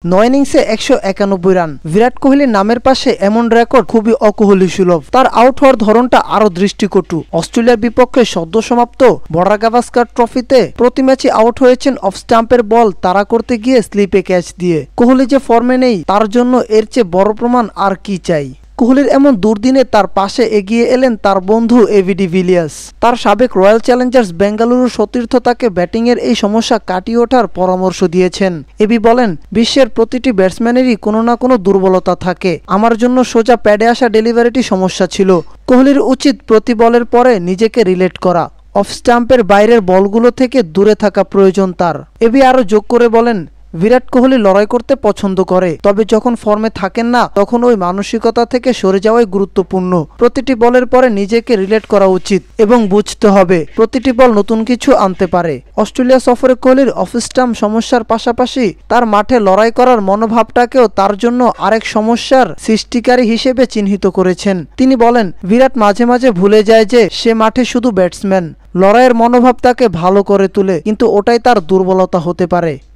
9 ইনিংসে 191 রান। বিরাট কোহলির নামের পাশে এমন রেকর্ড খুবই অকুহলী সুলভ। তার আউট হওয়ার ধরনটা আরও দৃষ্টিকটু। অস্ট্রেলিয়ার বিপক্ষে সদ্য সমাপ্ত বর্ডার গাভাস্কার ট্রফিতে প্রতি ম্যাচে আউট হয়েছেন অফ স্টাম্পের বল তাড়া করতে গিয়ে স্লিপে ক্যাচ দিয়ে। কোহলি যে ফর্মে নেই তার জন্য এর চেয়ে বড় প্রমাণ আর কি চাই। কোহলির এমন দুর্দিনে তার পাশে এগিয়ে এলেন তার বন্ধু এবি ডিভিলিয়ার্স। তার সাবেক রয়্যাল চ্যালেঞ্জার্স বেঙ্গালুরুর সতীর্থ তাকে ব্যাটিংয়ের এই সমস্যা কাটিয়ে ওঠার পরামর্শ দিয়েছেন। এবি বলেন, বিশ্বের প্রতিটি ব্যাটসম্যানেরই কোনো না কোনো দুর্বলতা থাকে। আমার জন্য সোজা প্যাডে আসা ডেলিভারিটি সমস্যা ছিল। কোহলির উচিত প্রতি বলের পরে নিজেকে রিলেট করা। অফ স্টাম্পের বাইরের বলগুলো থেকে দূরে থাকা প্রয়োজন তার। এবি আরও যোগ করে বলেন, বিরাট কোহলি লড়াই করতে পছন্দ করে, তবে যখন ফর্মে থাকেন না তখন ওই মানসিকতা থেকে সরে যাওয়াই গুরুত্বপূর্ণ। প্রতিটি বলের পরে নিজেকে রিলেট করা উচিত এবং বুঝতে হবে প্রতিটি বল নতুন কিছু আনতে পারে। অস্ট্রেলিয়া সফরে কোহলির অফ স্টাম্প সমস্যার পাশাপাশি তার মাঠে লড়াই করার মনোভাবটাকেও তার জন্য আরেক সমস্যার সৃষ্টিকারী হিসেবে চিহ্নিত করেছেন। তিনি বলেন, বিরাট মাঝে মাঝে ভুলে যায় যে সে মাঠে শুধু ব্যাটসম্যান। লড়াইয়ের মনোভাব তাকে ভালো করে তোলে, কিন্তু ওটাই তার দুর্বলতা হতে পারে।